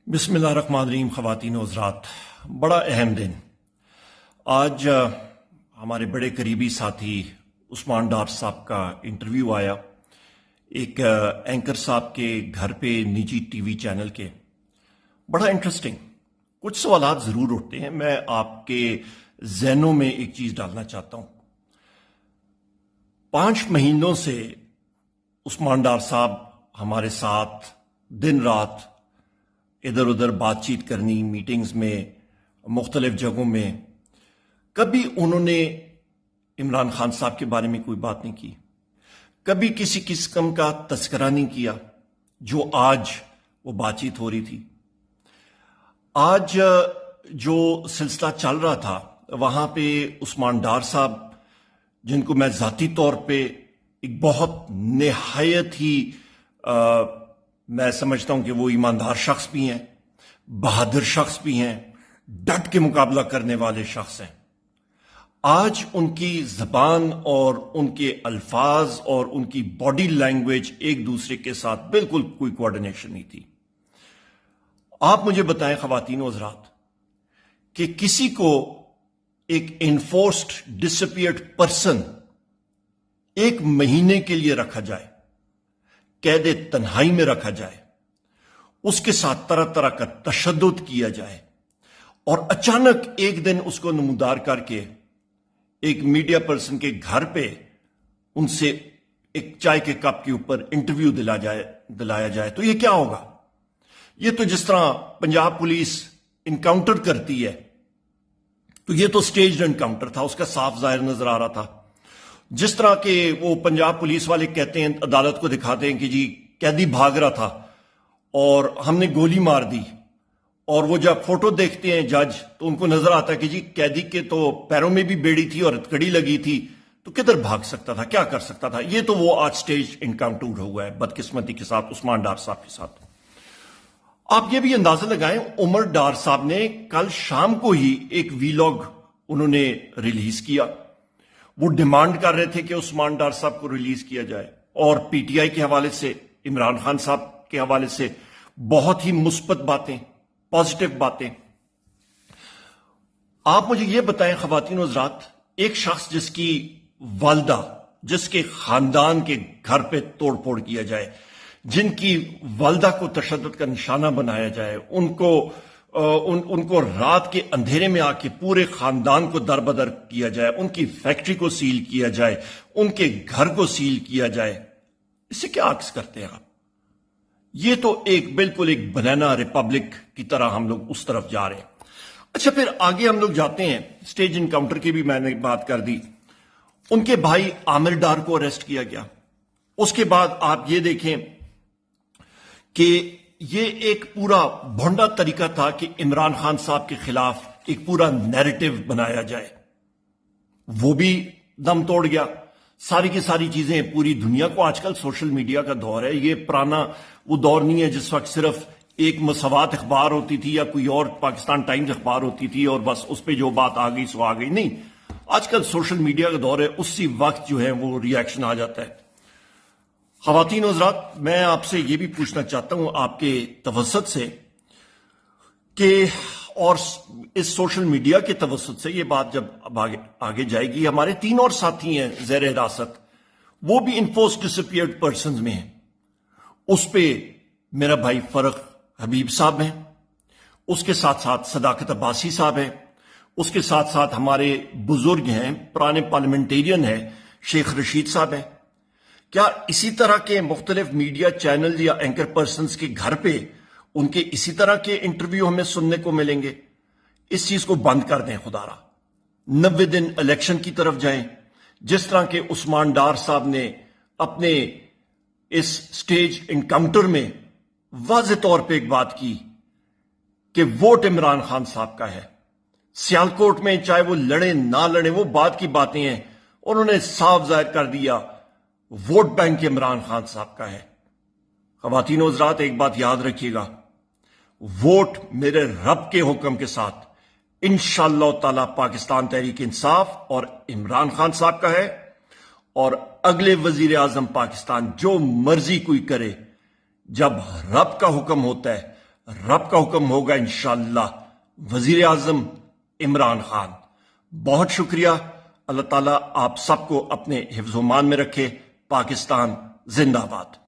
بسم اللہ الرحمن الرحیم. خواتین و حضرات، بڑا اہم دن آج. ہمارے بڑے قریبی ساتھی عثمان ڈار صاحب کا انٹرویو آیا ایک اینکر صاحب کے گھر پہ نجی ٹی وی چینل کے. بڑا انٹرسٹنگ. کچھ سوالات ضرور اٹھتے ہیں. میں آپ کے ذہنوں میں ایک چیز ڈالنا چاہتا ہوں. 5 مہینوں سے عثمان ڈار صاحب ہمارے ساتھ دن رات ادھر ادھر بات چیت کرنی، میٹنگز میں، مختلف جگہوں میں. کبھی انہوں نے عمران خان صاحب کے بارے میں کوئی بات نہیں کی، کبھی کسی قسم کا تذکرہ نہیں کیا جو آج وہ بات چیت ہو رہی تھی. آج جو سلسلہ چل رہا تھا وہاں پہ عثمان ڈار صاحب، جن کو میں ذاتی طور پہ ایک بہت نہایت ہی میں سمجھتا ہوں کہ وہ ایماندار شخص بھی ہیں، بہادر شخص بھی ہیں، ڈٹ کے مقابلہ کرنے والے شخص ہیں. آج ان کی زبان اور ان کے الفاظ اور ان کی باڈی لینگویج ایک دوسرے کے ساتھ بالکل کوئی کوارڈینیشن نہیں تھی. آپ مجھے بتائیں خواتین و حضرات کہ کسی کو ایک انفورسڈ ڈسپیئرڈ پرسن 1 مہینے کے لیے رکھا جائے، قید تنہائی میں رکھا جائے، اس کے ساتھ طرح طرح کا تشدد کیا جائے، اور اچانک ایک دن اس کو نمودار کر کے ایک میڈیا پرسن کے گھر پہ ان سے ایک چائے کے کپ کے اوپر انٹرویو دلایا جائے تو یہ کیا ہوگا؟ یہ تو جس طرح پنجاب پولیس انکاؤنٹر کرتی ہے تو یہ تو سٹیجڈ انکاؤنٹر تھا، اس کا صاف ظاہر نظر آ رہا تھا. جس طرح کہ وہ پنجاب پولیس والے کہتے ہیں، عدالت کو دکھاتے ہیں کہ جی قیدی بھاگ رہا تھا اور ہم نے گولی مار دی، اور وہ جب فوٹو دیکھتے ہیں جج تو ان کو نظر آتا ہے کہ جی قیدی کے تو پیروں میں بھی بیڑی تھی اور ہتھکڑی لگی تھی، تو کدھر بھاگ سکتا تھا، کیا کر سکتا تھا. یہ تو وہ آج سٹیج انکاؤنٹر ہوا ہے بدقسمتی کے ساتھ عثمان ڈار صاحب کے ساتھ. آپ یہ بھی اندازہ لگائیں، عمر ڈار صاحب نے کل شام کو ہی ایک ویلاگ انہوں نے ریلیز کیا. وہ ڈیمانڈ کر رہے تھے کہ عثمان ڈار صاحب کو ریلیز کیا جائے، اور پی ٹی آئی کے حوالے سے، عمران خان صاحب کے حوالے سے بہت ہی مثبت باتیں، پازیٹیو باتیں. آپ مجھے یہ بتائیں خواتین و حضرات، ایک شخص جس کی والدہ، جس کے خاندان کے گھر پہ توڑ پھوڑ کیا جائے، جن کی والدہ کو تشدد کا نشانہ بنایا جائے، ان کو رات کے اندھیرے میں آ کے پورے خاندان کو در بدر کیا جائے، ان کی فیکٹری کو سیل کیا جائے، ان کے گھر کو سیل کیا جائے، اس سے کیا عکس کرتے ہیں آپ؟ یہ تو بالکل ایک بنانا ریپبلک کی طرح ہم لوگ اس طرف جا رہے ہیں. اچھا، پھر آگے ہم لوگ جاتے ہیں. سٹیج انکاؤنٹر کی بھی میں نے بات کر دی. ان کے بھائی عامر ڈار کو اریسٹ کیا گیا. اس کے بعد آپ یہ دیکھیں کہ یہ ایک پورا بھونڈا طریقہ تھا کہ عمران خان صاحب کے خلاف ایک پورا نیریٹو بنایا جائے. وہ بھی دم توڑ گیا. ساری کی ساری چیزیں پوری دنیا کو، آج کل سوشل میڈیا کا دور ہے، یہ پرانا وہ دور نہیں ہے جس وقت صرف ایک مساوات اخبار ہوتی تھی یا کوئی اور پاکستان ٹائمز اخبار ہوتی تھی اور بس اس پہ جو بات آ گئی سو آ گئی. نہیں، آج کل سوشل میڈیا کا دور ہے، اسی وقت جو ہے وہ ری ایکشن آ جاتا ہے. خواتین و حضرات، میں آپ سے یہ بھی پوچھنا چاہتا ہوں آپ کے توسط سے کہ، اور اس سوشل میڈیا کے توسط سے یہ بات جب اب آگے جائے گی، ہمارے 3 اور ساتھی ہیں زیر حراست، وہ بھی انفورسڈ ڈسپیئرڈ پرسنز میں ہیں. اس پہ میرا بھائی فرق حبیب صاحب ہیں، اس کے ساتھ ساتھ صداقت عباسی صاحب ہیں، اس کے ساتھ ساتھ ہمارے بزرگ ہیں، پرانے پارلیمنٹیرین ہیں، شیخ رشید صاحب ہیں. کیا اسی طرح کے مختلف میڈیا چینل یا اینکر پرسنز کے گھر پہ ان کے اسی طرح کے انٹرویو ہمیں سننے کو ملیں گے؟ اس چیز کو بند کر دیں خدا را. 90 دن الیکشن کی طرف جائیں. جس طرح کے عثمان ڈار صاحب نے اپنے اس سٹیج انکاؤنٹر میں واضح طور پہ ایک بات کی کہ ووٹ عمران خان صاحب کا ہے. سیالکوٹ میں چاہے وہ لڑیں نہ لڑیں، وہ بات کی باتیں ہیں، اور انہوں نے صاف ظاہر کر دیا ووٹ بینک عمران خان صاحب کا ہے. خواتین و حضرات، ایک بات یاد رکھیے گا، ووٹ میرے رب کے حکم کے ساتھ انشاءاللہ تعالی پاکستان تحریک انصاف اور عمران خان صاحب کا ہے، اور اگلے وزیر اعظم پاکستان جو مرضی کوئی کرے، جب رب کا حکم ہوتا ہے رب کا حکم ہوگا انشاءاللہ وزیر اعظم عمران خان۔ بہت شکریہ، اللہ تعالیٰ آپ سب کو اپنے حفظ و امان میں رکھے۔ پاکستان زندہ باد۔